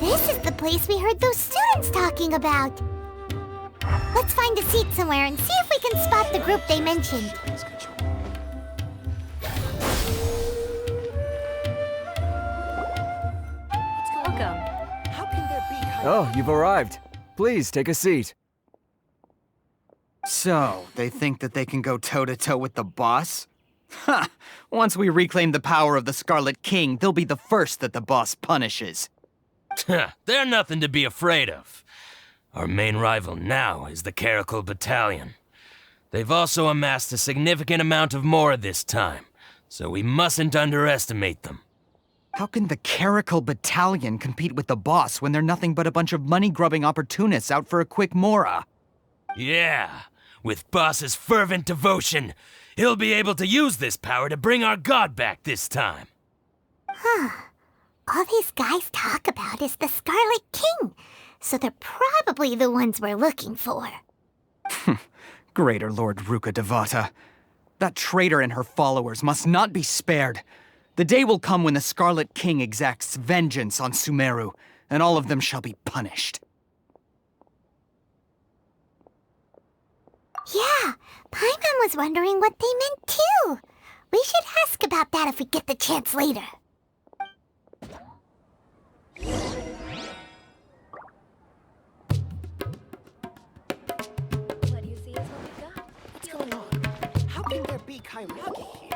This is the place we heard those students talking about. Let's find a seat somewhere and see if we can spot the group they mentioned. Welcome. How can there be... Oh, you've arrived. Please, take a seat. So, they think that they can go toe-to-toe with the boss? Ha! Once we reclaim the power of the Scarlet King, they'll be the first that the boss punishes. They're nothing to be afraid of. Our main rival now is the Caracal Battalion. They've also amassed a significant amount of more this time, so we mustn't underestimate them. How can the Caracal Battalion compete with the boss when they're nothing but a bunch of money-grubbing opportunists out for a quick mora? Yeah, with Boss's fervent devotion, he'll be able to use this power to bring our god back this time. All these guys talk about is the Scarlet King, so they're probably the ones we're looking for. Greater Lord Ruka Devata. That traitor and her followers must not be spared. The day will come when the Scarlet King exacts vengeance on Sumeru, and all of them shall be punished. Yeah, Paimon was wondering what they meant too. We should ask about that if we get the chance later. What do you see is what we got? What's going on? How can there be Kairagi here?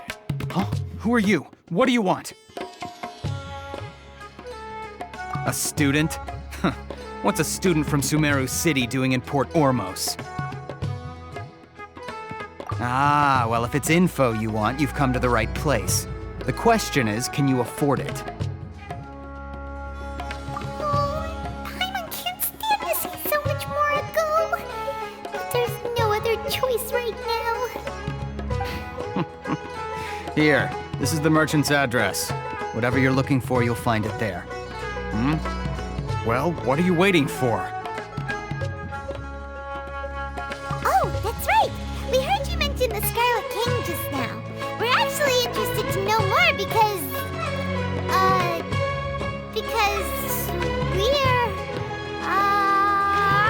Huh? Who are you? What do you want? A student? Huh. What's a student from Sumeru City doing in Port Ormos? Ah, well, if it's info you want, you've come to the right place. The question is, can you afford it? Paimon can't stand to see so much more go. But there's no other choice right now. Here, this is the merchant's address. Whatever you're looking for, you'll find it there. Well, what are you waiting for? Oh, that's right. We heard you mention the Scarlet King just now. We're actually interested to know more because we're,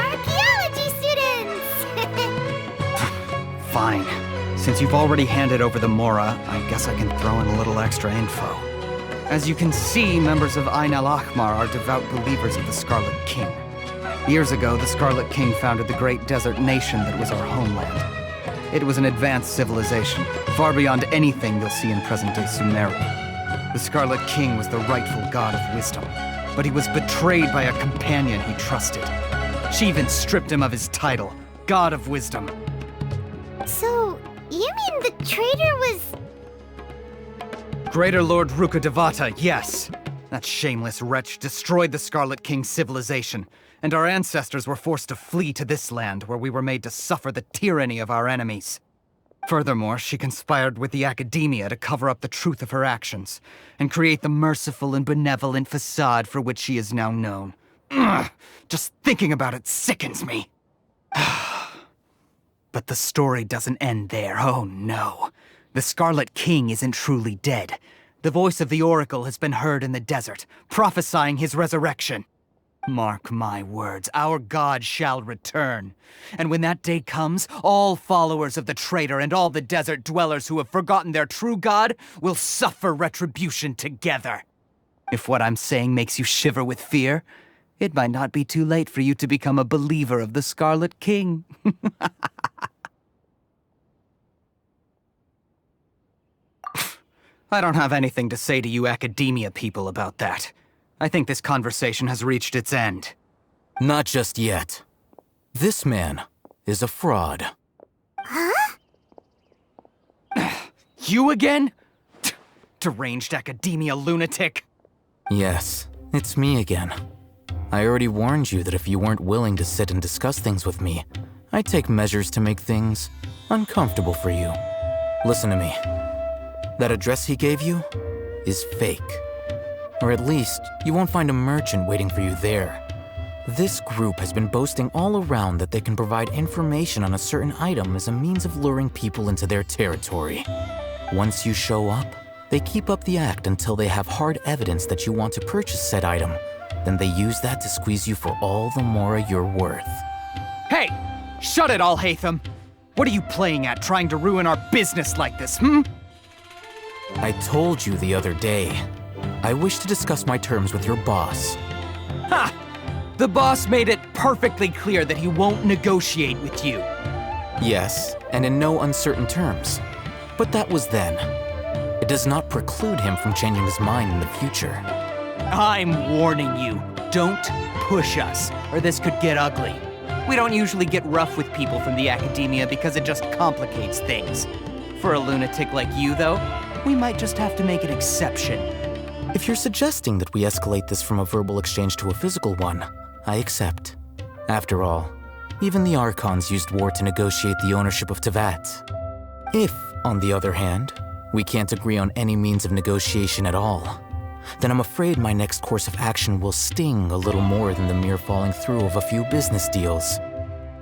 archaeology students. Fine. Since you've already handed over the Mora, I guess I can throw in a little extra info. As you can see, members of Ain al-Ahmar are devout believers of the Scarlet King. Years ago, the Scarlet King founded the great desert nation that was our homeland. It was an advanced civilization, far beyond anything you'll see in present-day Sumeru. The Scarlet King was the rightful god of wisdom, but he was betrayed by a companion he trusted. She even stripped him of his title, God of Wisdom. So, you mean the traitor was... Greater Lord Ruka Devata, yes. That shameless wretch destroyed the Scarlet King's civilization, and our ancestors were forced to flee to this land where we were made to suffer the tyranny of our enemies. Furthermore, she conspired with the academia to cover up the truth of her actions, and create the merciful and benevolent facade for which she is now known. Ugh, just thinking about it sickens me. But the story doesn't end there, oh no. The Scarlet King isn't truly dead. The voice of the Oracle has been heard in the desert, prophesying his resurrection. Mark my words, our god shall return. And when that day comes, all followers of the traitor and all the desert dwellers who have forgotten their true god will suffer retribution together. If what I'm saying makes you shiver with fear, it might not be too late for you to become a believer of the Scarlet King. I don't have anything to say to you academia people about that. I think this conversation has reached its end. Not just yet. This man is a fraud. Huh? You again? Deranged academia lunatic. Yes, it's me again. I already warned you that if you weren't willing to sit and discuss things with me, I'd take measures to make things uncomfortable for you. Listen to me. That address he gave you is fake. Or at least, you won't find a merchant waiting for you there. This group has been boasting all around that they can provide information on a certain item as a means of luring people into their territory. Once you show up, They keep up the act until they have hard evidence that you want to purchase said item. Then they use that to squeeze you for all the mora you're worth. Hey! Shut it all, Hatham! What are you playing at, trying to ruin our business like this, hmm? I told you the other day. I wish to discuss my terms with your boss. Ha! The boss made it perfectly clear that he won't negotiate with you. Yes, and in no uncertain terms. But that was then. It does not preclude him from changing his mind in the future. I'm warning you, don't push us, or this could get ugly. We don't usually get rough with people from the academia because it just complicates things. For a lunatic like you, though, we might just have to make an exception. If you're suggesting that we escalate this from a verbal exchange to a physical one, I accept. After all, even the Archons used war to negotiate the ownership of Teyvat. If, on the other hand, we can't agree on any means of negotiation at all, then I'm afraid my next course of action will sting a little more than the mere following through of a few business deals.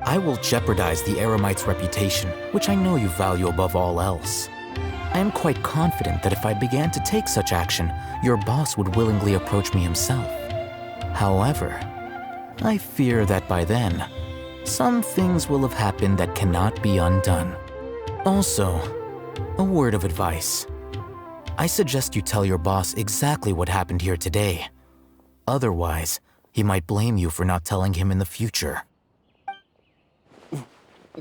I will jeopardize the Eremite's reputation, which I know you value above all else. I am quite confident that if I began to take such action, your boss would willingly approach me himself. However, I fear that by then, some things will have happened that cannot be undone. Also, a word of advice. I suggest you tell your boss exactly what happened here today. Otherwise, he might blame you for not telling him in the future.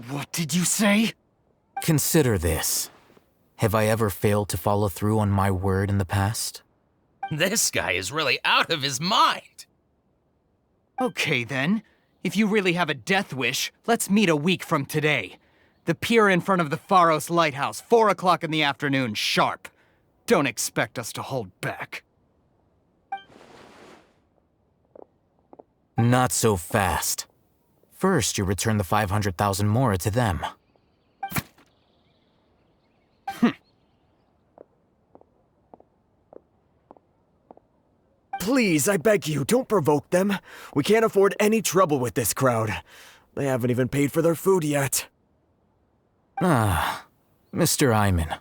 What did you say? Consider this. Have I ever failed to follow through on my word in the past? This guy is really out of his mind. Okay then. If you really have a death wish, let's meet a week from today. The pier in front of the Pharos Lighthouse, 4 o'clock in the afternoon, sharp. Don't expect us to hold back. Not so fast. First, you return the 500,000 mora to them. Please, I beg you, don't provoke them. We can't afford any trouble with this crowd. They haven't even paid for their food yet. Ah, Mr. Iman.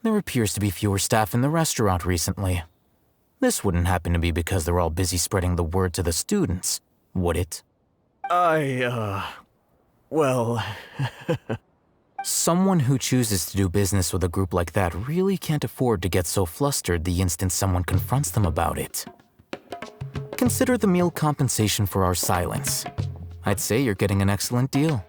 There appears to be fewer staff in the restaurant recently. This wouldn't happen to be because they're all busy spreading the word to the students, would it? Well... Someone who chooses to do business with a group like that really can't afford to get so flustered the instant someone confronts them about it. Consider the meal compensation for our silence. I'd say you're getting an excellent deal.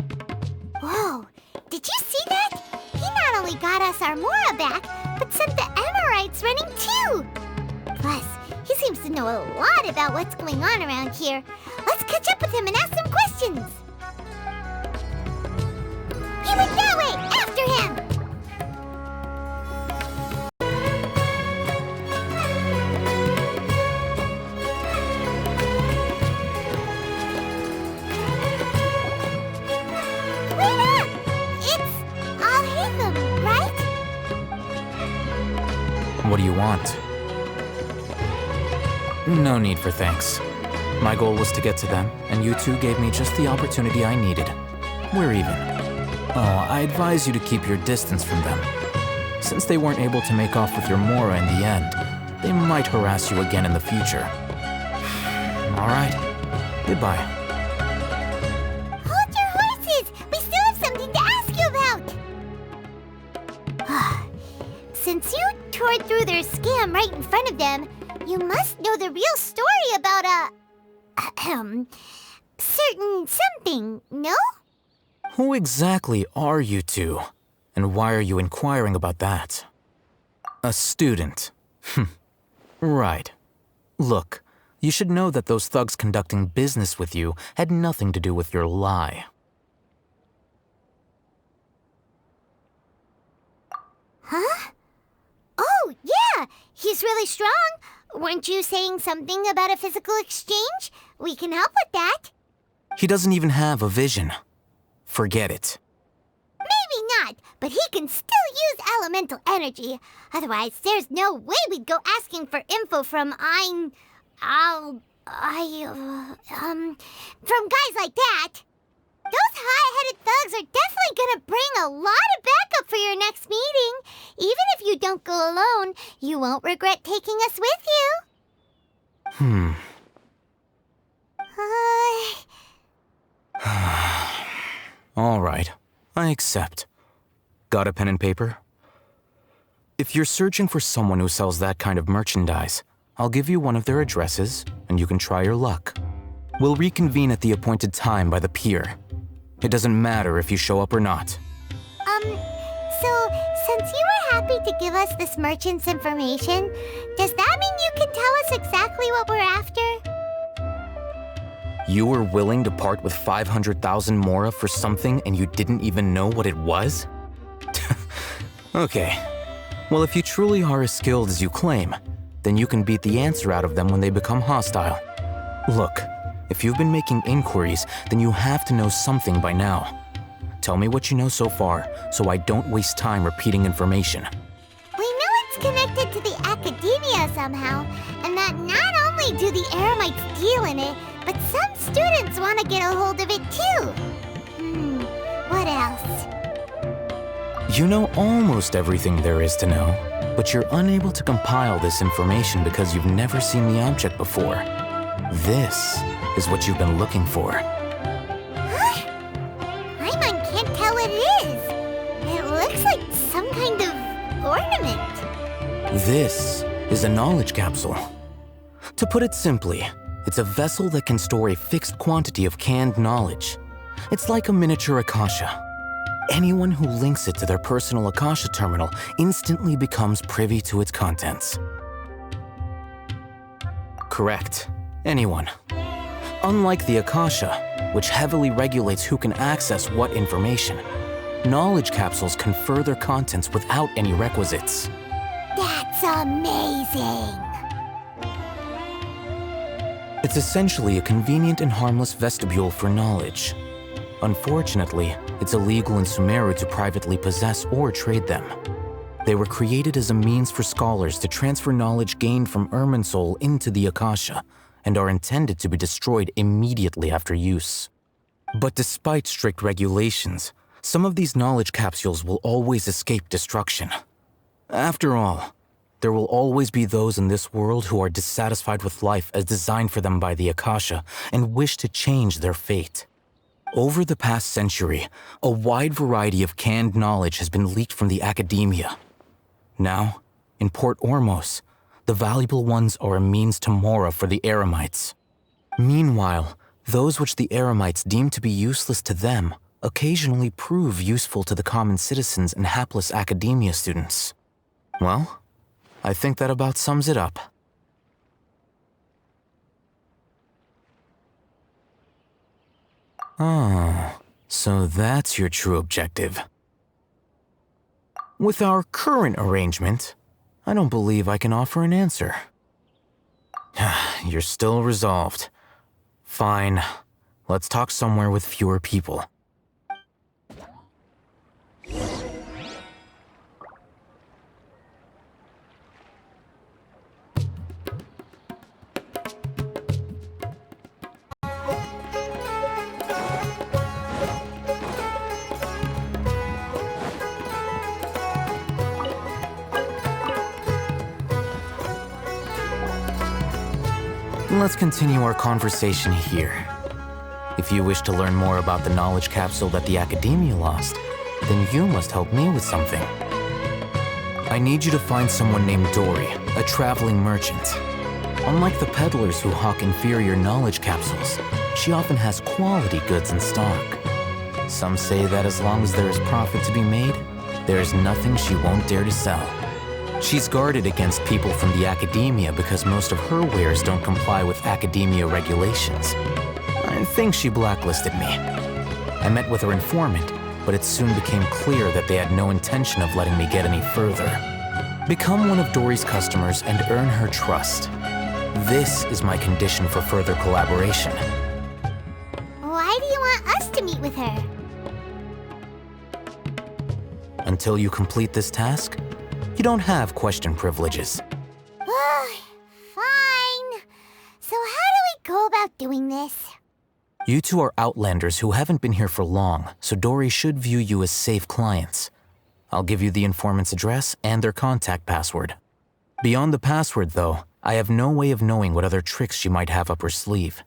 Whoa, did you see that? He not only got us our Mora back, but sent the Emirites running too. Plus, he seems to know a lot about what's going on around here. Let's catch up with him and ask some questions. He went that way! After him! Wait up! It's Al-Hatham, right? What do you want? No need for thanks. My goal was to get to them, and you two gave me just the opportunity I needed. We're even. Oh, I advise you to keep your distance from them. Since they weren't able to make off with your Mora in the end, they might harass you again in the future. All right. Goodbye. Hold your horses! We still have something to ask you about! Since you tore through their scam right in front of them, you must know the real story about certain something, no? Who exactly are you two? And why are you inquiring about that? A student. Right. Look, you should know that those thugs conducting business with you had nothing to do with your lie. Huh? Oh, yeah! He's really strong! Weren't you saying something about a physical exchange? We can help with that. He doesn't even have a vision. Forget it. Maybe not, but he can still use elemental energy. Otherwise, there's no way we'd go asking for info from from guys like that. Those hot-headed thugs are definitely gonna bring a lot of backup for your next meeting. Even if you don't go alone, you won't regret taking us with you. All right, I accept. Got a pen and paper? If you're searching for someone who sells that kind of merchandise, I'll give you one of their addresses, and you can try your luck. We'll reconvene at the appointed time by the pier. It doesn't matter if you show up or not. So, since you were happy to give us this merchant's information, does that mean you can tell us exactly what we're after? You were willing to part with 500,000 mora for something and you didn't even know what it was? Okay. Well, if you truly are as skilled as you claim, then you can beat the answer out of them when they become hostile. Look, if you've been making inquiries, then you have to know something by now. Tell me what you know so far, so I don't waste time repeating information. We know it's connected to the academia somehow, and that not only do the Eremites deal in it, but some students want to get a hold of it too. What else? You know almost everything there is to know, but you're unable to compile this information because you've never seen the object before. This is what you've been looking for. Huh? Paimon can't tell what it is. It looks like some kind of ornament. This is a knowledge capsule. To put it simply, it's a vessel that can store a fixed quantity of canned knowledge. It's like a miniature Akasha. Anyone who links it to their personal Akasha terminal instantly becomes privy to its contents. Correct. Anyone. Unlike the Akasha, which heavily regulates who can access what information, knowledge capsules confer their contents without any requisites. That's amazing. It's essentially a convenient and harmless vestibule for knowledge. Unfortunately, it's illegal in Sumeru to privately possess or trade them. They were created as a means for scholars to transfer knowledge gained from Irminsul into the Akasha, and are intended to be destroyed immediately after use. But despite strict regulations, some of these knowledge capsules will always escape destruction. After all, there will always be those in this world who are dissatisfied with life as designed for them by the Akasha and wish to change their fate. Over the past century, a wide variety of canned knowledge has been leaked from the academia. Now, in Port Ormos, the valuable ones are a means to mora for the Eremites. Meanwhile, those which the Eremites deem to be useless to them occasionally prove useful to the common citizens and hapless academia students. Well, I think that about sums it up. Oh, so that's your true objective. With our current arrangement, I don't believe I can offer an answer. You're still resolved. Fine. Let's talk somewhere with fewer people. Let's continue our conversation here. If you wish to learn more about the knowledge capsule that the Academia lost, then you must help me with something. I need you to find someone named Dory, a traveling merchant. Unlike the peddlers who hawk inferior knowledge capsules, she often has quality goods in stock. Some say that as long as there is profit to be made, there is nothing she won't dare to sell. She's guarded against people from the Academia because most of her wares don't comply with Academia regulations. I think she blacklisted me. I met with her informant, but it soon became clear that they had no intention of letting me get any further. Become one of Dory's customers and earn her trust. This is my condition for further collaboration. Why do you want us to meet with her? Until you complete this task, you don't have question privileges. Fine. So how do we go about doing this? You two are outlanders who haven't been here for long, so Dory should view you as safe clients. I'll give you the informant's address and their contact password. Beyond the password, though, I have no way of knowing what other tricks she might have up her sleeve.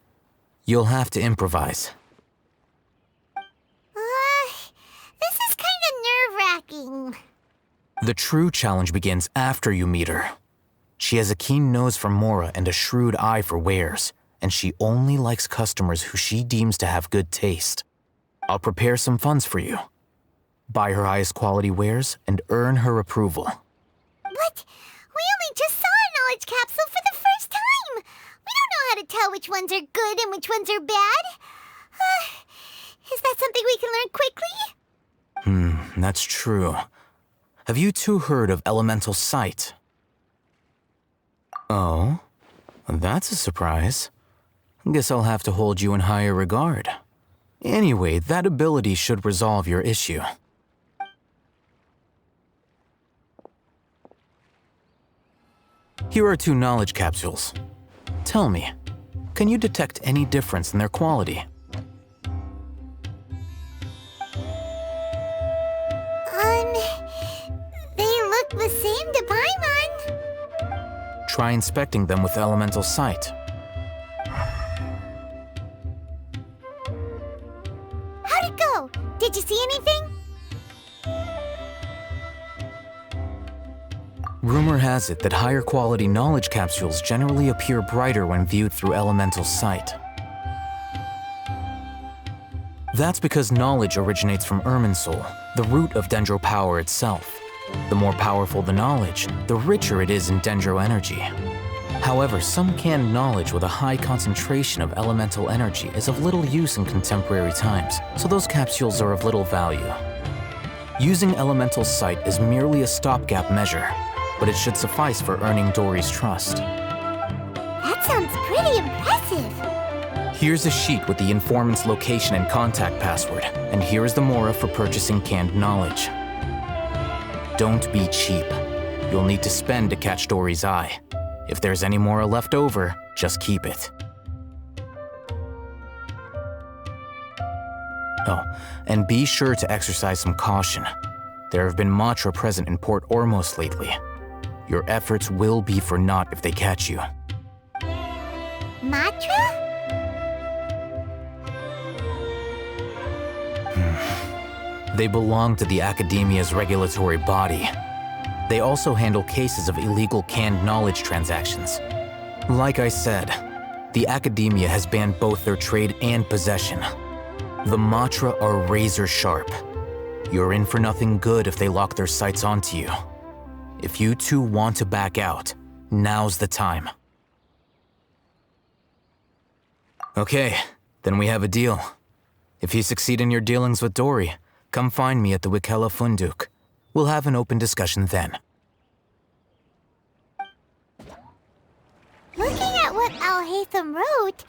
You'll have to improvise. This is kind of nerve-wracking. The true challenge begins after you meet her. She has a keen nose for Mora and a shrewd eye for wares, and she only likes customers who she deems to have good taste. I'll prepare some funds for you. Buy her highest quality wares and earn her approval. What? We only just saw a knowledge capsule for the first time. We don't know how to tell which ones are good and which ones are bad. Is that something we can learn quickly? That's true. Have you two heard of elemental sight? Oh, that's a surprise. Guess I'll have to hold you in higher regard. Anyway, that ability should resolve your issue. Here are 2 knowledge capsules. Tell me, can you detect any difference in their quality? They look the same to Paimon. Try inspecting them with elemental sight. How'd it go? Did you see anything? Rumor has it that higher quality knowledge capsules generally appear brighter when viewed through elemental sight. That's because knowledge originates from Irminsul, the root of Dendro power itself. The more powerful the knowledge, the richer it is in Dendro energy. However, some canned knowledge with a high concentration of elemental energy is of little use in contemporary times, so those capsules are of little value. Using elemental sight is merely a stopgap measure, but it should suffice for earning Dory's trust. That sounds pretty impressive. Here's a sheet with the informant's location and contact password, and here is the Mora for purchasing canned knowledge. Don't be cheap. You'll need to spend to catch Dory's eye. If there's any Mora left over, just keep it. Oh, and be sure to exercise some caution. There have been Matra present in Port Ormos lately. Your efforts will be for naught if they catch you. Matra? They belong to the Academia's regulatory body. They also handle cases of illegal canned knowledge transactions. Like I said, the Academia has banned both their trade and possession. The Matra are razor sharp. You're in for nothing good if they lock their sights onto you. If you two want to back out, now's the time. Okay, then we have a deal. If you succeed in your dealings with Dory, come find me at the Wikela Funduk. We'll have an open discussion then. Looking at what Al-Haytham wrote,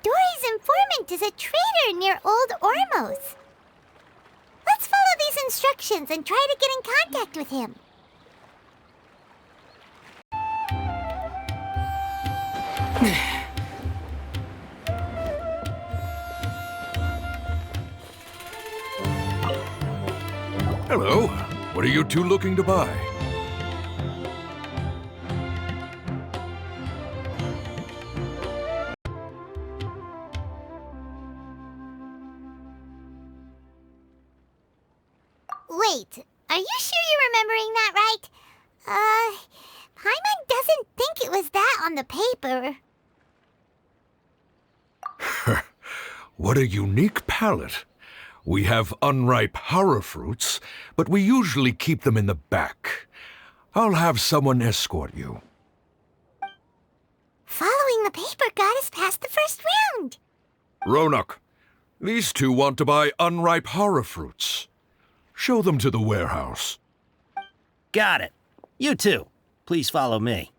Dory's informant is a trader near Old Ormos. Let's follow these instructions and try to get in contact with him. Hello. What are you two looking to buy? Wait, are you sure you're remembering that right? Paimon doesn't think it was that on the paper. What a unique palate. We have unripe hara fruits, but we usually keep them in the back. I'll have someone escort you. Following the paper got us past the first round. Ronak, these two want to buy unripe hara fruits. Show them to the warehouse. Got it. You two, please follow me.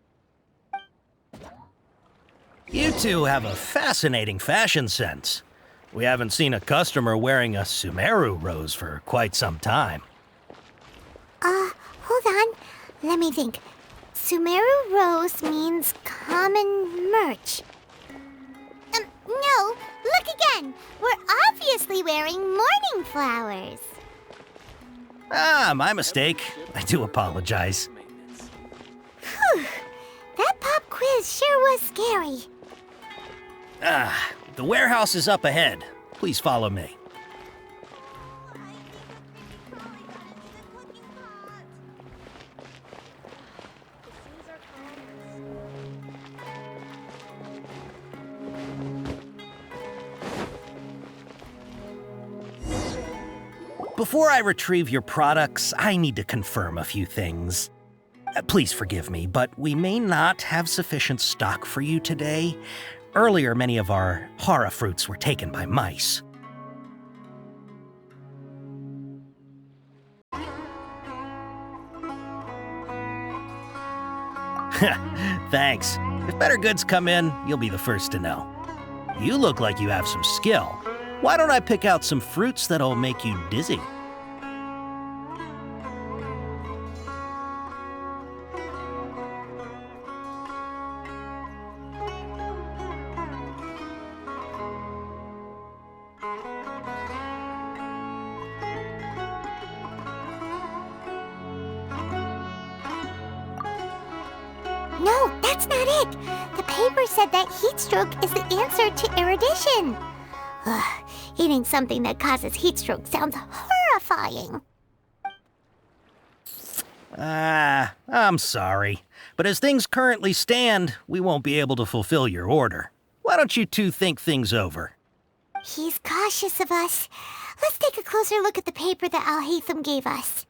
You two have a fascinating fashion sense. We haven't seen a customer wearing a Sumeru rose for quite some time. Hold on. Let me think. Sumeru rose means common merch. No, look again. We're obviously wearing mourning flowers. Ah, my mistake. I do apologize. Whew. That pop quiz sure was scary. Ah, the warehouse is up ahead. Please follow me. Before I retrieve your products, I need to confirm a few things. Please forgive me, but we may not have sufficient stock for you today. Earlier, many of our hara fruits were taken by mice. Thanks. If better goods come in, you'll be the first to know. You look like you have some skill. Why don't I pick out some fruits that'll make you dizzy? No, that's not it. The paper said that heat stroke is the answer to erudition. Ugh, eating something that causes heat stroke sounds horrifying. I'm sorry. But as things currently stand, we won't be able to fulfill your order. Why don't you two think things over? He's cautious of us. Let's take a closer look at the paper that Al-Haytham gave us.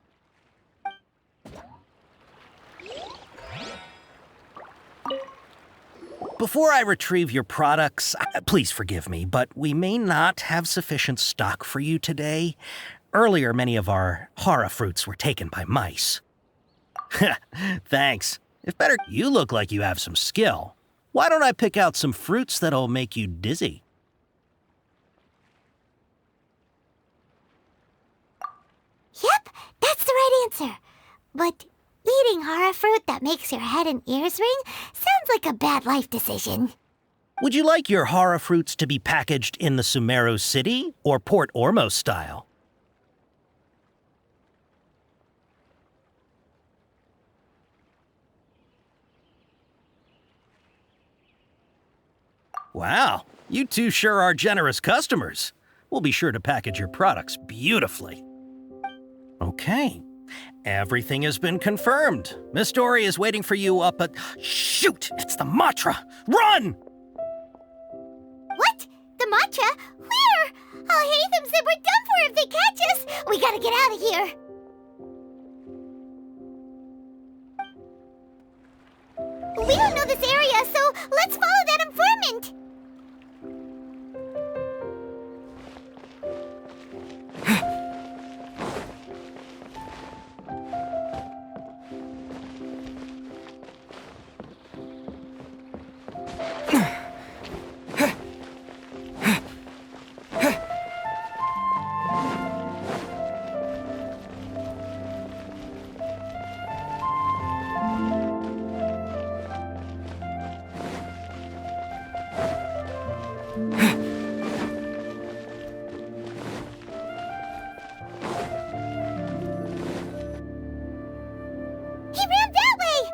Before I retrieve your products, please forgive me, but we may not have sufficient stock for you today. Earlier, many of our hara fruits were taken by mice. Thanks. If better, you look like you have some skill. Why don't I pick out some fruits that'll make you dizzy? Yep, that's the right answer. But eating hara fruit that makes your head and ears ring sounds like a bad life decision. Would you like your hara fruits to be packaged in the Sumeru city or Port Ormos style? Wow, you two sure are generous customers. We'll be sure to package your products beautifully. Okay, everything has been confirmed. Miss Dory is waiting for you up at... Shoot! It's the Matra! Run! What? The Matra? Where? Al-Haytham said we're done for if they catch us. We gotta get out of here. We don't know this area, so let's follow that informant. He ran that way!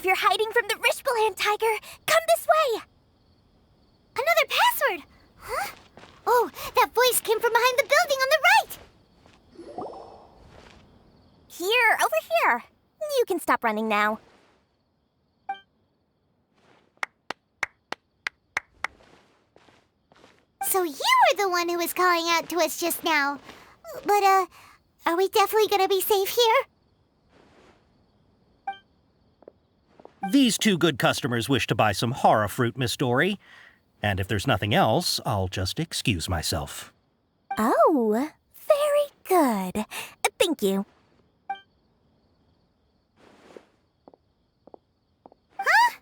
you're hiding from the Rishbaland tiger, come this way! Another password! Huh? Oh, that voice came from behind the building on the right! Here, over here. You can stop running now. So you were the one who was calling out to us just now. But, are we definitely gonna be safe here? These two good customers wish to buy some horror fruit, Miss Dory. And if there's nothing else, I'll just excuse myself. Oh, very good. Thank you. Huh?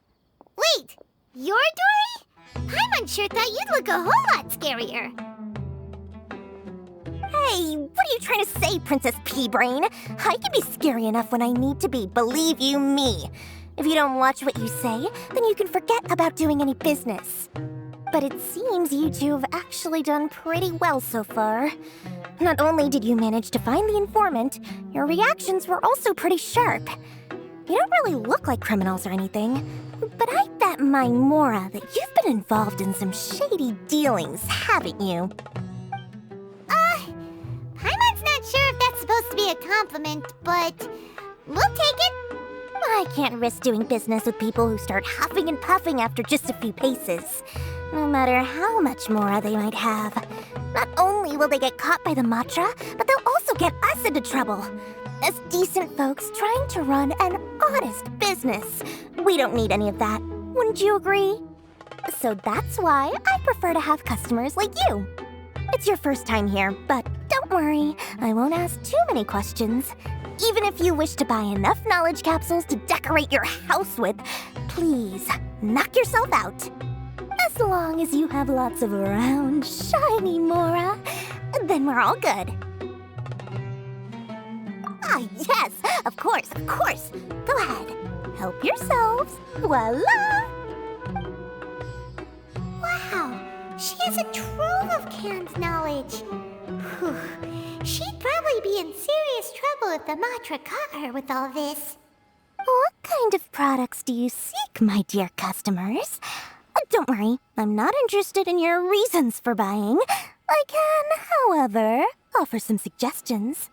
Wait, you're Dory? Paimon sure thought you'd look a whole lot scarier. Hey, what are you trying to say, Princess Pea-Brain? I can be scary enough when I need to be, believe you me. If you don't watch what you say, then you can forget about doing any business. But it seems you two have actually done pretty well so far. Not only did you manage to find the informant, your reactions were also pretty sharp. You don't really look like criminals or anything, but I bet my Mora that you've been involved in some shady dealings, haven't you? Paimon's not sure if that's supposed to be a compliment, but we'll take it. I can't risk doing business with people who start huffing and puffing after just a few paces. No matter how much Mora they might have. Not only will they get caught by the Matra, but they'll also get us into trouble. As decent folks trying to run an honest business. We don't need any of that. Wouldn't you agree? So that's why I prefer to have customers like you. It's your first time here, but don't worry, I won't ask too many questions. Even if you wish to buy enough knowledge capsules to decorate your house with, please, knock yourself out. As long as you have lots of round, shiny Mora, then we're all good. Ah, yes, of course, of course. Go ahead, help yourselves. Voila! Wow, she has a trove of canned knowledge. Whew. She'd probably be in serious trouble if the Matra caught her with all this. What kind of products do you seek, my dear customers? Don't worry, I'm not interested in your reasons for buying. I can, however, offer some suggestions.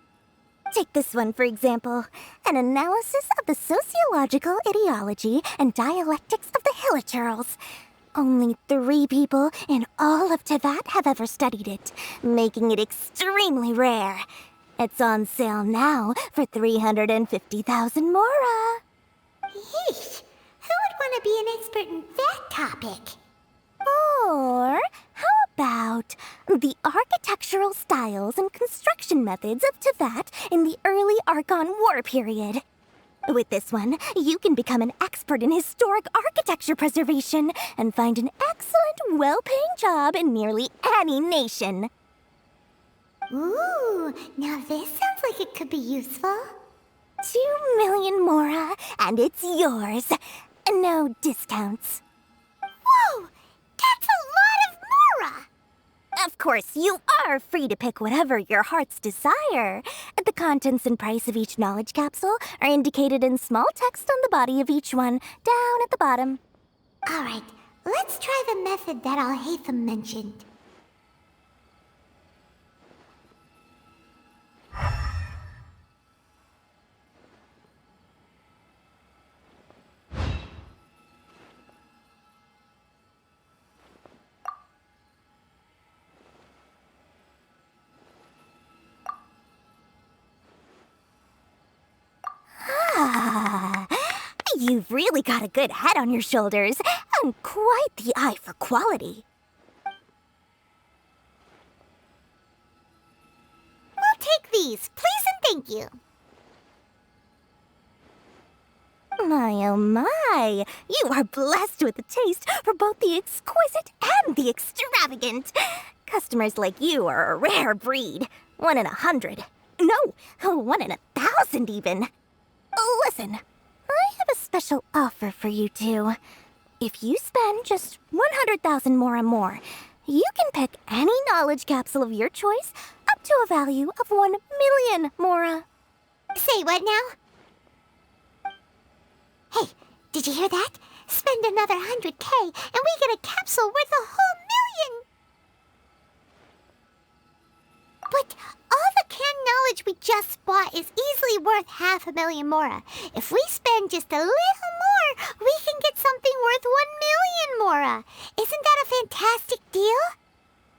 Take this one, for example. An analysis of the sociological ideology and dialectics of the Hilichurls. Only 3 people in all of Teyvat have ever studied it, making it extremely rare. It's on sale now for 350,000 Mora. Yeesh, who would want to be an expert in that topic? Or how about the architectural styles and construction methods of Teyvat in the early Archon War period? With this one, you can become an expert in historic architecture preservation and find an excellent, well-paying job in nearly any nation. Ooh, now this sounds like it could be useful. 2 million Mora, and it's yours. No discounts. Whoa, that's a lot of Mora! Of course, you are free to pick whatever your heart's desire. The contents and price of each knowledge capsule are indicated in small text on the body of each one, down at the bottom. All right, let's try the method that Al-Haytham mentioned. You've really got a good head on your shoulders, and quite the eye for quality. We'll take these, please and thank you. My oh my, you are blessed with a taste for both the exquisite and the extravagant. Customers like you are a rare breed, 1 in 100. No, 1 in 1,000 even. Listen. I have a special offer for you two. If you spend just 100,000 more, you can pick any knowledge capsule of your choice up to a value of 1 million Mora. Say what now? Hey, Did you hear that? Spend another 100K and we get a capsule worth a whole million! But all the canned knowledge we just bought is easily worth 500,000 mora. If we spend just a little more, we can get something worth 1 million mora. Isn't that a fantastic deal?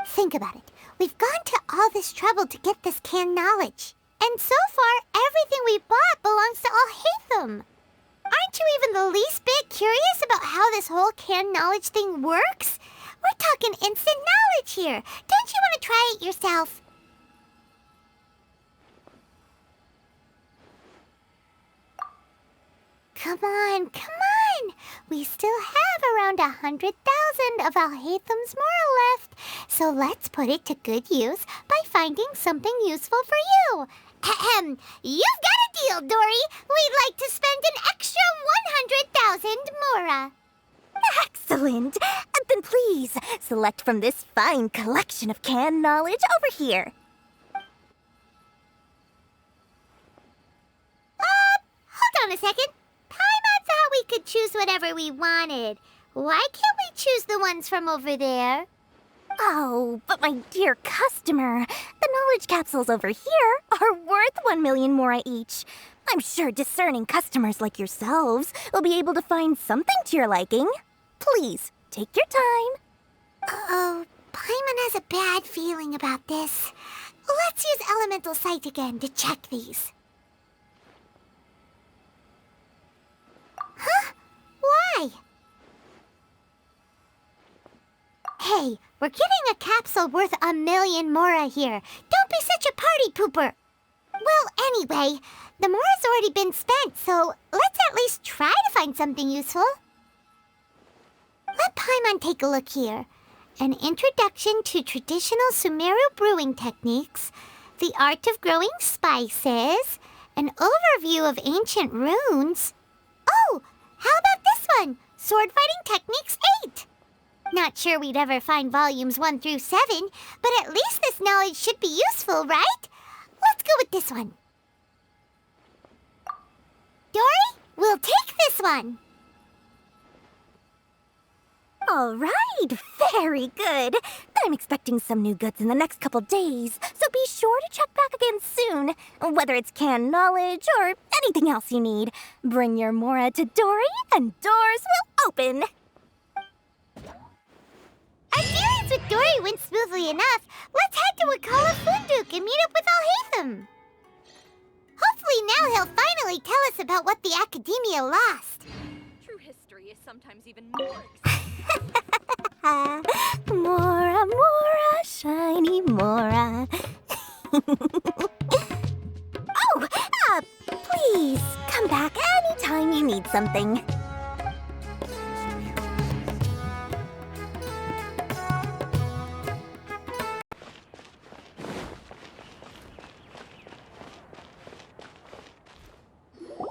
Think about it. We've gone to all this trouble to get this canned knowledge. And so far, everything we bought belongs to Alhaitham. Aren't you even the least bit curious about how this whole canned knowledge thing works? We're talking instant knowledge here. Don't you want to try it yourself? Come on, come on! We still have around 100,000 of Alhaitham's mora left, so let's put it to good use by finding something useful for you. Ahem! You've got a deal, Dory! We'd like to spend an extra 100,000 mora. Excellent! Then please, select from this fine collection of canned knowledge over here. Hold on a second. Paimon thought we could choose whatever we wanted. Why can't we choose the ones from over there? Oh, but my dear customer, the knowledge capsules over here are worth 1 million mora each. I'm sure discerning customers like yourselves will be able to find something to your liking. Please, take your time. Uh-oh, Paimon has a bad feeling about this. Let's use Elemental Sight again to check these. Huh? Why? Hey, we're getting a capsule worth 1 million mora here. Don't be such a party pooper. Well, anyway, the mora's already been spent, so let's at least try to find something useful. Let Paimon take a look here. An introduction to traditional Sumeru brewing techniques, the art of growing spices, an overview of ancient runes. Oh, how about this one? Sword Fighting Techniques 8. Not sure we'd ever find volumes 1 through 7, but at least this knowledge should be useful, right? Let's go with this one. Dory, we'll take this one. All right, very good. I'm expecting some new goods in the next couple days, so be sure to check back again soon. Whether it's canned knowledge or anything else you need, bring your mora to Dory and doors will open. Our dealings with Dory went smoothly enough. Let's head to Wakala Funduk and meet up with Alhaitham. Hopefully now he'll finally tell us about what the Academia lost. True history is sometimes even more Mora, mora, shiny mora. Please come back anytime you need something.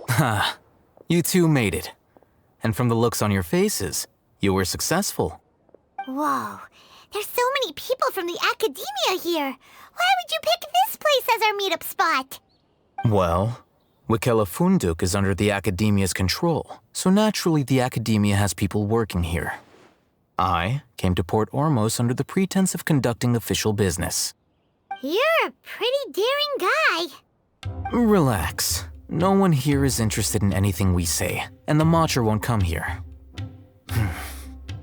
Ha! You two made it. And from the looks on your faces, you were successful. Whoa, there's so many people from the Academia here. Why would you pick this place as our meetup spot? Well, Wakala Funduk is under the Academia's control, so naturally the Academia has people working here. I came to Port Ormos under the pretense of conducting official business. You're a pretty daring guy. Relax. No one here is interested in anything we say, and the Matcher won't come here.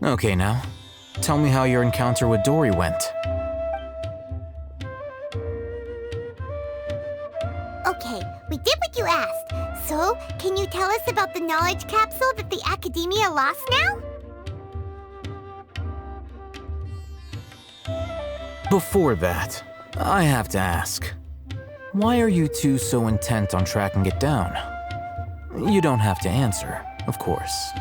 Okay now, tell me how your encounter with Dory went. Okay, we did what you asked. So, can you tell us about the knowledge capsule that the Academia lost now? Before that, I have to ask, why are you two so intent on tracking it down? You don't have to answer, of course.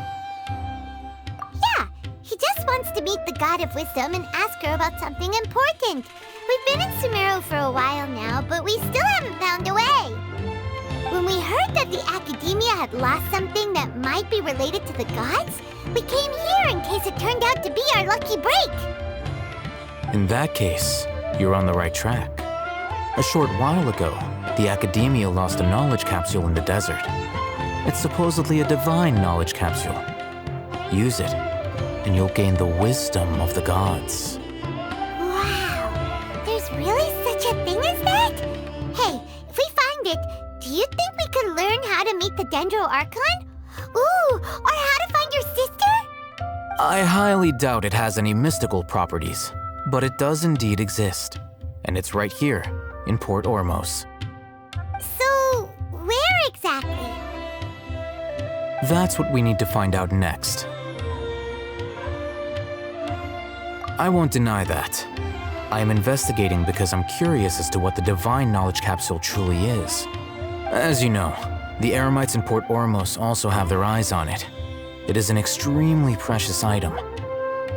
Yeah, he just wants to meet the God of Wisdom and ask her about something important. We've been in Sumeru for a while now, but we still haven't found a way. When we heard that the Academia had lost something that might be related to the gods, we came here in case it turned out to be our lucky break. In that case, you're on the right track. A short while ago, the Academia lost a knowledge capsule in the desert. It's supposedly a divine knowledge capsule. Use it, and you'll gain the wisdom of the gods. Wow, there's really such a thing as that? Hey, if we find it, do you think we could learn how to meet the Dendro Archon? Ooh, or how to find your sister? I highly doubt it has any mystical properties, but it does indeed exist. And it's right here, in Port Ormos. So, where exactly? That's what we need to find out next. I won't deny that. I am investigating because I'm curious as to what the divine knowledge capsule truly is. As you know, the Eremites in Port Ormos also have their eyes on it. It is an extremely precious item.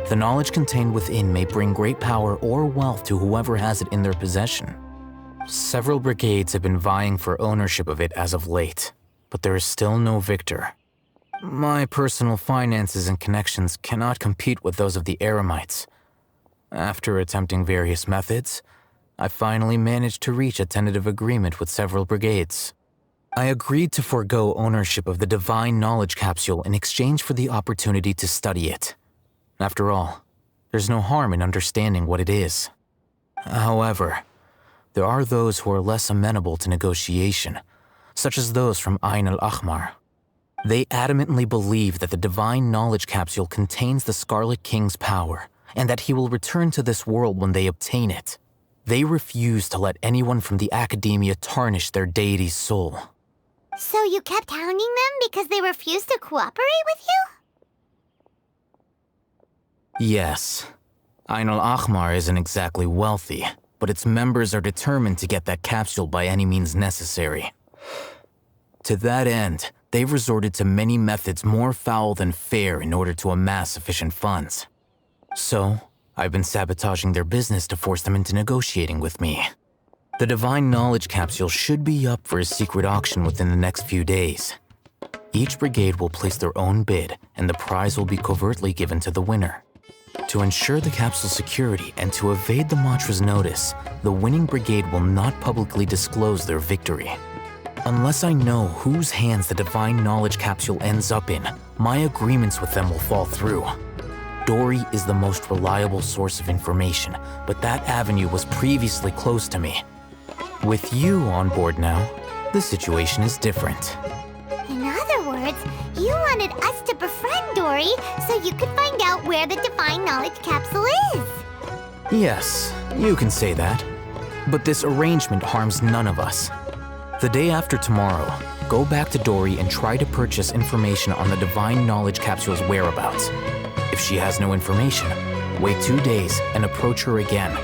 The knowledge contained within may bring great power or wealth to whoever has it in their possession. Several brigades have been vying for ownership of it as of late, but there is still no victor. My personal finances and connections cannot compete with those of the Eremites. After attempting various methods, I finally managed to reach a tentative agreement with several brigades. I agreed to forego ownership of the divine knowledge capsule in exchange for the opportunity to study it. After all, there's no harm in understanding what it is. However, there are those who are less amenable to negotiation, such as those from Ain al-Ahmar. They adamantly believe that the divine knowledge capsule contains the Scarlet King's power, and that he will return to this world when they obtain it. They refuse to let anyone from the Academia tarnish their deity's soul. So you kept hounding them because they refused to cooperate with you? Yes. Ain al-Ahmar isn't exactly wealthy, but its members are determined to get that capsule by any means necessary. To that end, they've resorted to many methods more foul than fair in order to amass sufficient funds. So, I've been sabotaging their business to force them into negotiating with me. The divine knowledge capsule should be up for a secret auction within the next few days. Each brigade will place their own bid, and the prize will be covertly given to the winner. To ensure the capsule's security and to evade the Matra's notice, the winning brigade will not publicly disclose their victory. Unless I know whose hands the divine knowledge capsule ends up in, my agreements with them will fall through. Dory is the most reliable source of information, but that avenue was previously closed to me. With you on board now, the situation is different. In other words, you wanted us to befriend Dory so you could find out where the divine knowledge capsule is. Yes, you can say that. But this arrangement harms none of us. The day after tomorrow, go back to Dory and try to purchase information on the divine knowledge capsule's whereabouts. If she has no information, wait 2 days and approach her again.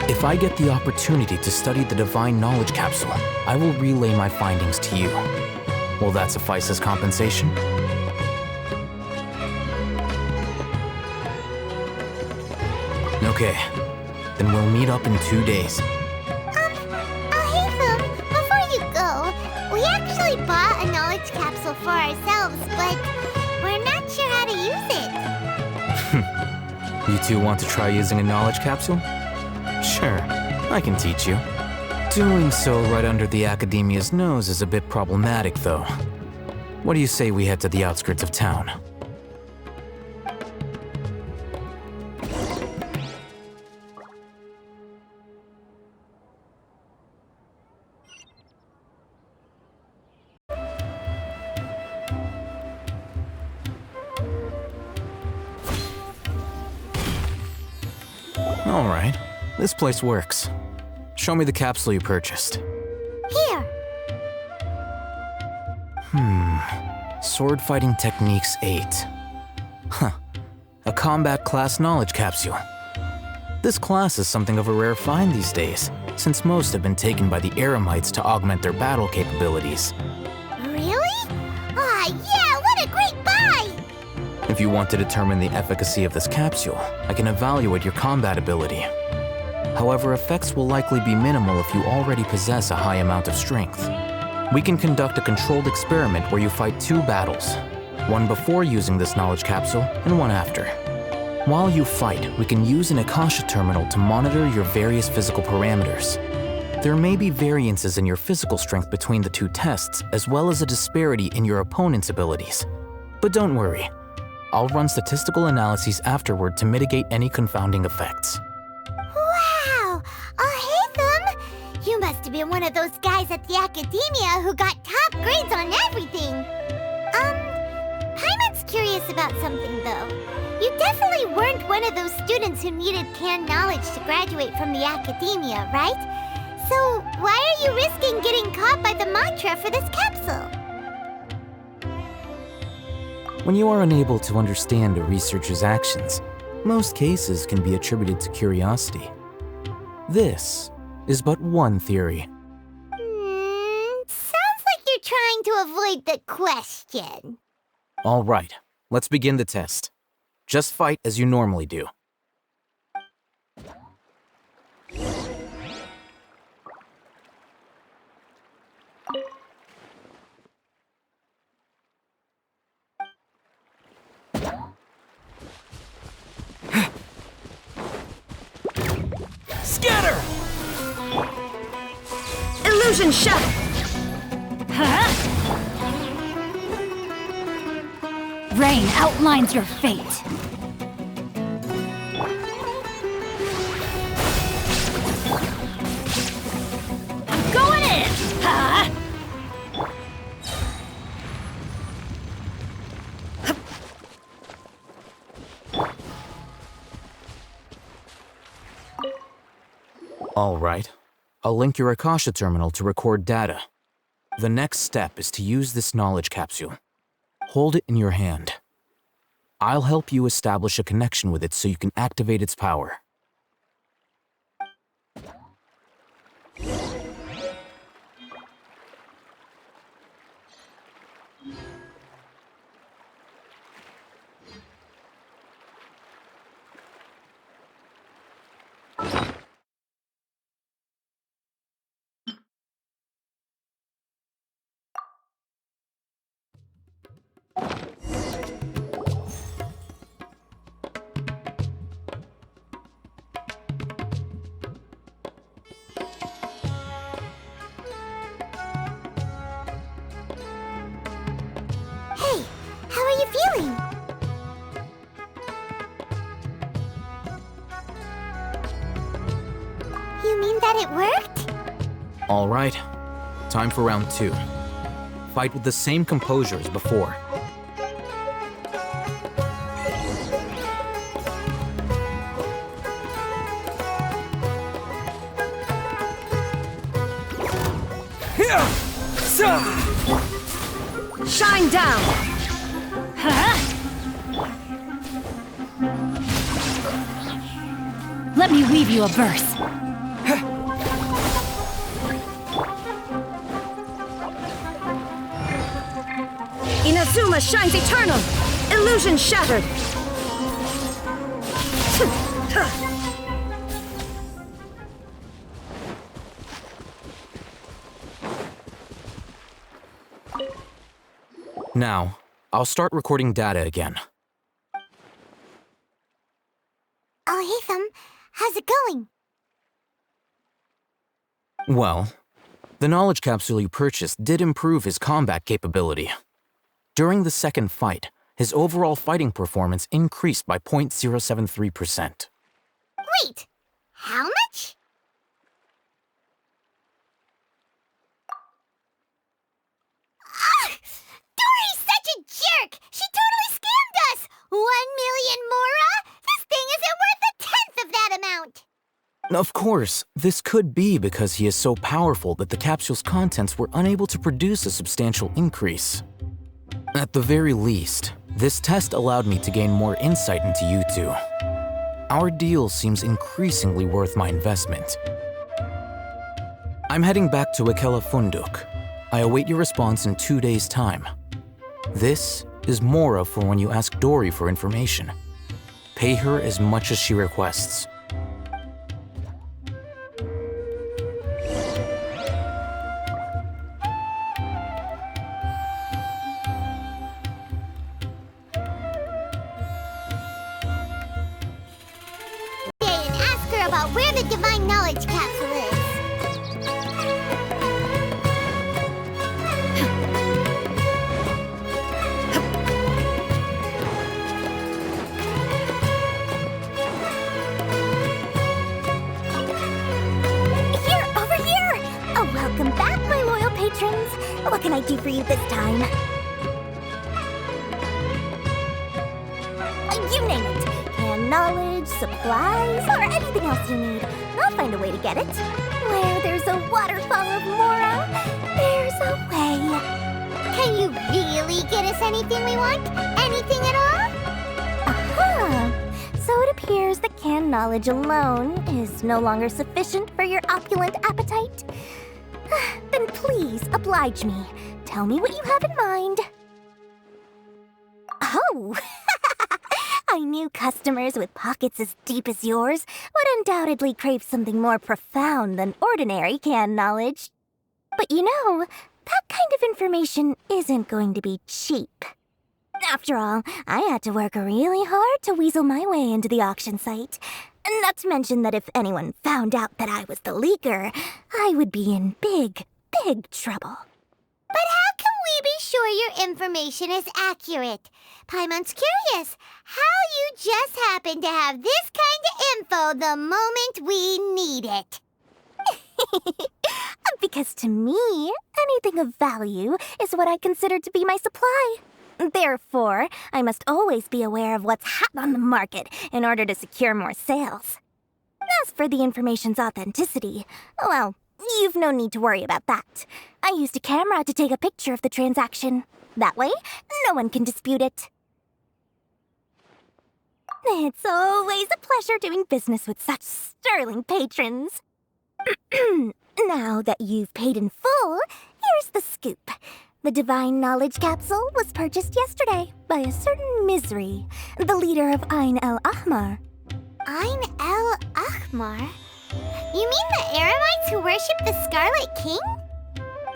If I get the opportunity to study the divine knowledge capsule, I will relay my findings to you. Will that suffice as compensation? Okay, then we'll meet up in 2 days. Hey, Phil, before you go, we actually bought a knowledge capsule for ourselves, but we're not sure how to use it. You two want to try using a knowledge capsule? Sure, I can teach you. Doing so right under the Academia's nose is a bit problematic, though. What do you say we head to the outskirts of town? All right, this place works. Show me the capsule you purchased. Here. Sword Fighting Techniques 8. Huh. A combat class knowledge capsule. This class is something of a rare find these days, since most have been taken by the Eremites to augment their battle capabilities. Really? Yeah, what a great buy! If you want to determine the efficacy of this capsule, I can evaluate your combat ability. However, effects will likely be minimal if you already possess a high amount of strength. We can conduct a controlled experiment where you fight 2 battles, one before using this knowledge capsule and one after. While you fight, we can use an Akasha terminal to monitor your various physical parameters. There may be variances in your physical strength between the two tests, as well as a disparity in your opponent's abilities. But don't worry, I'll run statistical analyses afterward to mitigate any confounding effects. Wow! Hatham! You must have been one of those guys at the academia who got top grades on everything. Paimon's curious about something, though. You definitely weren't one of those students who needed canned knowledge to graduate from the academia, right? So why are you risking getting caught by the mantra for this capsule? When you are unable to understand a researcher's actions, most cases can be attributed to curiosity. This is but one theory. Sounds like you're trying to avoid the question. All right, let's begin the test. Just fight as you normally do. Scatter! Illusion shot! Rain outlines your fate. I'm going in! Huh? All right. I'll link your Akasha terminal to record data. The next step is to use this knowledge capsule. Hold it in your hand. I'll help you establish a connection with it so you can activate its power. Hey, how are you feeling? You mean that it worked? All right. Time for round 2. Fight with the same composure as before. Shine down! Let me weave you a verse. Inazuma shines eternal! Illusion shattered! Now, I'll start recording data again. Hatham, how's it going? Well, the knowledge capsule you purchased did improve his combat capability. During the second fight, his overall fighting performance increased by 0.073%. Wait, how much? Dory's such a jerk! She totally scammed us! 1 million mora? This thing isn't worth a tenth of that amount! Of course, this could be because he is so powerful that the capsule's contents were unable to produce a substantial increase. At the very least, this test allowed me to gain more insight into you two. Our deal seems increasingly worth my investment. I'm heading back to Ikela Funduk. I await your response in 2 days' time. This is Mora for when you ask Dory for information. Pay her as much as she requests. And ask her about where the divine knowledge capsule is. What can I do for you this time? You name it. Can knowledge, supplies, or anything else you need. I'll find a way to get it. Where there's a waterfall of Mora, there's a way. Can you really get us anything we want? Anything at all? Aha! So it appears that canned knowledge alone is no longer sufficient for your opulent appetite. Then please, oblige me. Tell me what you have in mind. Oh! I knew customers with pockets as deep as yours would undoubtedly crave something more profound than ordinary canned knowledge. But you know, that kind of information isn't going to be cheap. After all, I had to work really hard to weasel my way into the auction site. Not to mention that if anyone found out that I was the leaker, I would be in big, big trouble. But how can we be sure your information is accurate? Paimon's curious how you just happen to have this kind of info the moment we need it. Because to me, anything of value is what I consider to be my supply. Therefore, I must always be aware of what's hot on the market in order to secure more sales. As for the information's authenticity, well, you've no need to worry about that. I used a camera to take a picture of the transaction. That way, no one can dispute it. It's always a pleasure doing business with such sterling patrons. Now that you've paid in full, here's the scoop. The Divine Knowledge Capsule was purchased yesterday by a certain Misery, the leader of Ain el Ahmar. Ain el Ahmar? You mean the Eremites who worship the Scarlet King?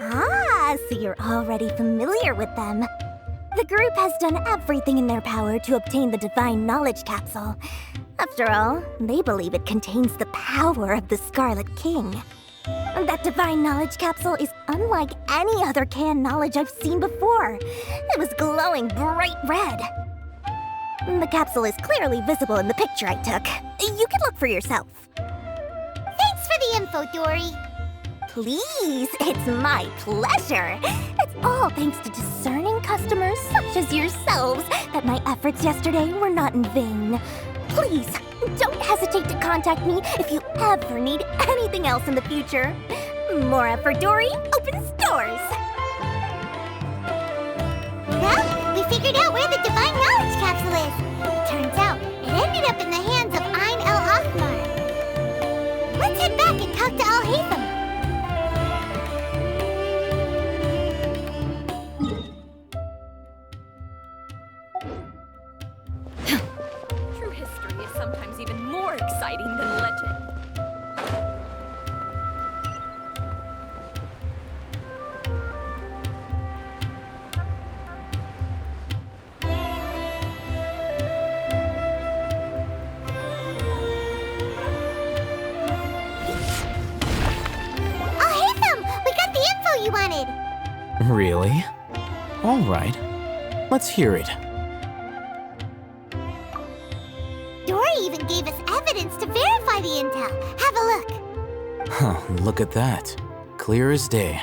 Ah, so you're already familiar with them. The group has done everything in their power to obtain the Divine Knowledge Capsule. After all, they believe it contains the power of the Scarlet King. That Divine Knowledge Capsule is unlike any other canned knowledge I've seen before. It was glowing bright red. The capsule is clearly visible in the picture I took. You can look for yourself. Thanks for the info, Dory. Please, it's my pleasure. It's all thanks to discerning customers such as yourselves that my efforts yesterday were not in vain. Please, don't hesitate to contact me if you ever need anything else in the future. Mora for Dory opens doors. Well, we figured out where the Divine Knowledge Capsule is. Turns out, it ended up in the hands of Ain el Ahmar. Let's head back and talk to Al-Haytham. True history is sometimes even more exciting than legend. Al-Haytham, we got the info you wanted. Really? All right. Let's hear it. Dory even gave us evidence to verify the intel. Have a look. Huh, look at that. Clear as day.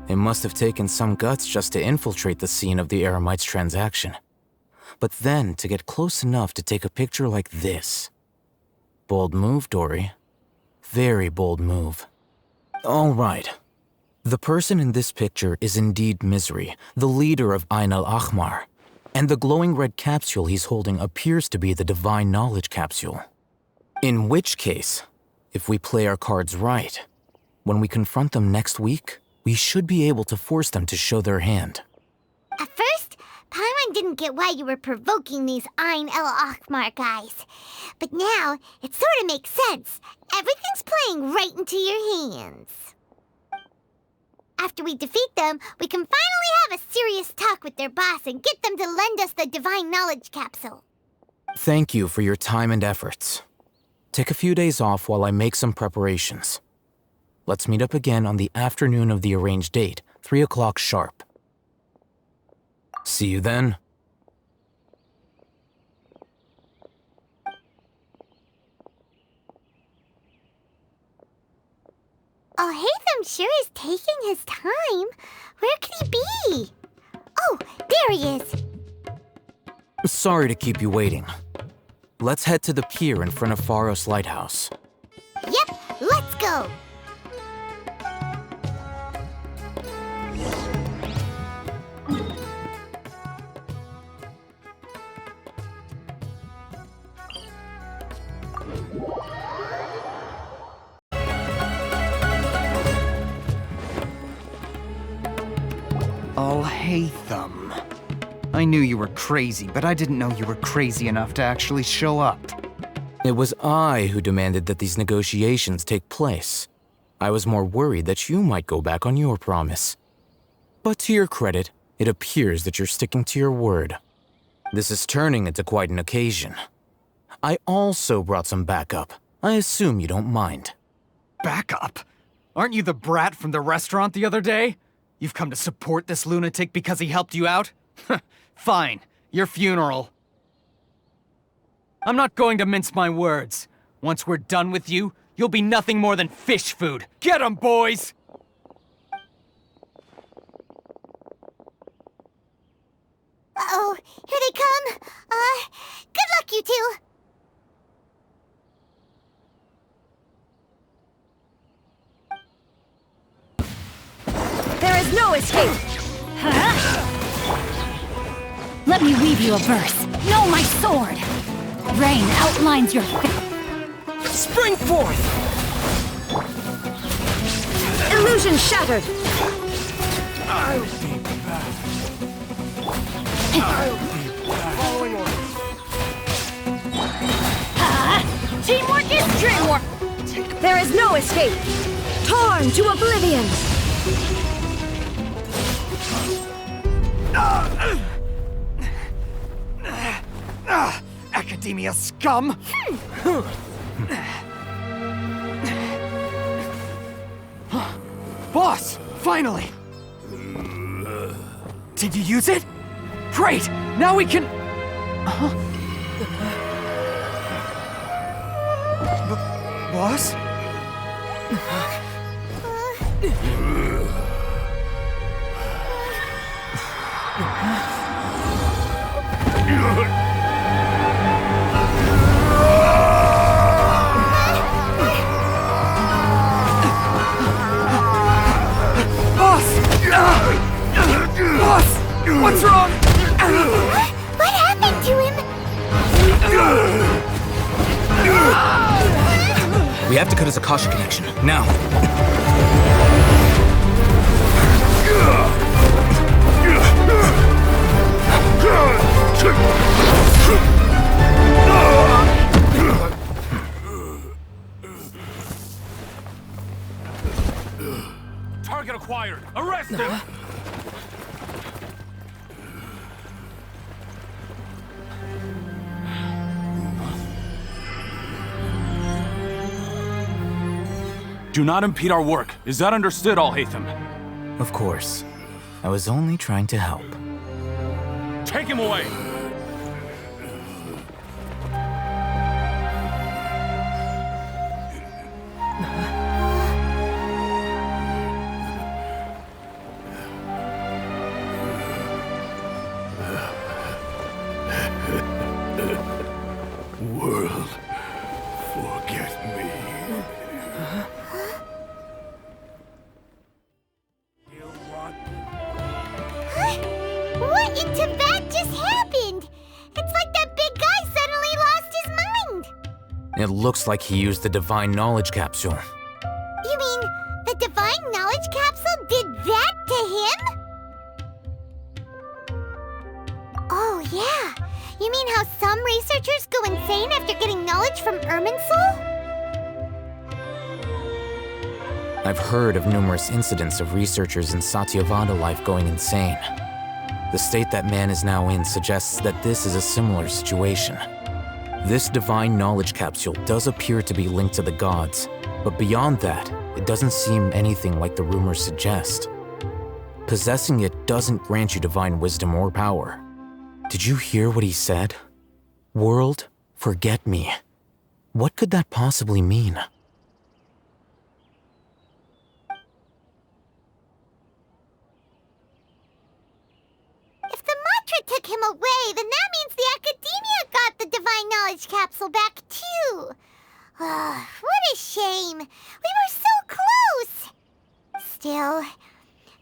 It must have taken some guts just to infiltrate the scene of the Eremites' transaction. But then to get close enough to take a picture like this. Bold move, Dory. Very bold move. All right. The person in this picture is indeed Misery, the leader of Ain el Ahmar. And the glowing red capsule he's holding appears to be the Divine Knowledge Capsule. In which case, if we play our cards right, when we confront them next week, we should be able to force them to show their hand. At first, Paimon didn't get why you were provoking these Ain el Ahmar guys. But now, it sort of makes sense. Everything's playing right into your hands. After we defeat them, we can finally have a serious talk with their boss and get them to lend us the Divine Knowledge Capsule. Thank you for your time and efforts. Take a few days off while I make some preparations. Let's meet up again on the afternoon of the arranged date, 3 o'clock sharp. See you then. Oh, Hatham sure is taking his time. Where could he be? Oh, there he is. Sorry to keep you waiting. Let's head to the pier in front of Pharos Lighthouse. Yep, let's go. Hatham. I knew you were crazy, but I didn't know you were crazy enough to actually show up. It was I who demanded that these negotiations take place. I was more worried that you might go back on your promise. But to your credit, it appears that you're sticking to your word. This is turning into quite an occasion. I also brought some backup. I assume you don't mind. Backup? Aren't you the brat from the restaurant the other day? You've come to support this lunatic because he helped you out? Fine, your funeral. I'm not going to mince my words. Once we're done with you, you'll be nothing more than fish food. Get 'em, boys! Uh-oh, here they come. Good luck, you two. There is no escape! Let me weave you a verse. Know my sword. Rain outlines your fate. Spring forth! Illusion shattered! I'll be back. I'll be back. Following orders. Teamwork is dreamwork. There is no escape! Torn to oblivion! Academia scum! Boss! Finally! Did you use it? Great! Now we can... Boss? Boss! What's wrong? What happened to him? We have to cut his Akasha connection, now. Target acquired! Arrest him! Do not impede our work. Is that understood, Al-Haytham? Of course. I was only trying to help. Take him away! World, forget me. What in Tibet just happened? It's like that big guy suddenly lost his mind. It looks like he used the Divine Knowledge Capsule. You mean the Divine Knowledge Capsule did that to him? Oh, yeah. You mean how some researchers go insane after getting knowledge from Irminsul? I've heard of numerous incidents of researchers in Satyavada life going insane. The state that man is now in suggests that this is a similar situation. This Divine Knowledge Capsule does appear to be linked to the gods, but beyond that, it doesn't seem anything like the rumors suggest. Possessing it doesn't grant you divine wisdom or power. Did you hear what he said? World, forget me. What could that possibly mean? him away, then that means the Academia got the Divine Knowledge Capsule back too. What a shame. We were so close. Still,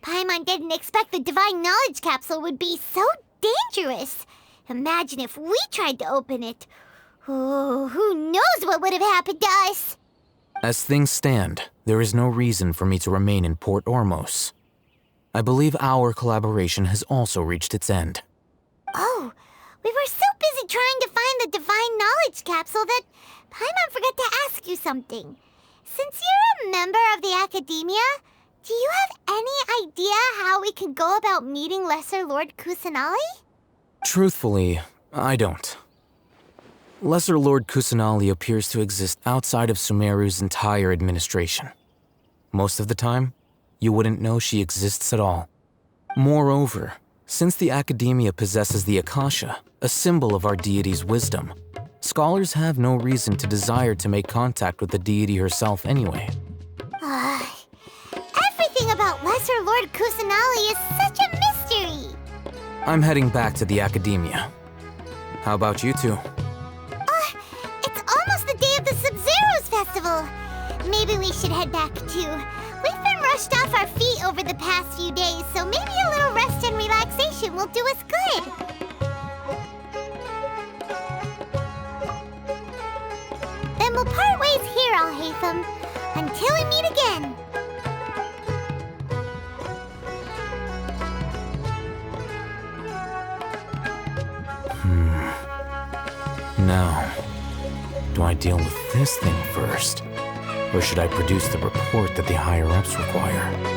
Paimon didn't expect the Divine Knowledge Capsule would be so dangerous. Imagine if we tried to open it. Oh, who knows what would have happened to us? As things stand, there is no reason for me to remain in Port Ormos. I believe our collaboration has also reached its end. Oh, we were so busy trying to find the Divine Knowledge Capsule that Paimon forgot to ask you something. Since you're a member of the Academia, do you have any idea how we can go about meeting Lesser Lord Kusanali? Truthfully, I don't. Lesser Lord Kusanali appears to exist outside of Sumeru's entire administration. Most of the time, you wouldn't know she exists at all. Moreover, since the Academia possesses the Akasha, a symbol of our deity's wisdom, scholars have no reason to desire to make contact with the deity herself anyway. Everything about Lesser Lord Kusanali is such a mystery! I'm heading back to the Academia. How about you two? It's almost the day of the Sub-Zero's festival. Maybe we should head back too. We've been rushed off our feet over the past few days, so maybe a little rest and relaxation will do us good. Then we'll part ways here, Al-Haytham, until we meet again. Now, do I deal with this thing first? Or should I produce the report that the higher-ups require?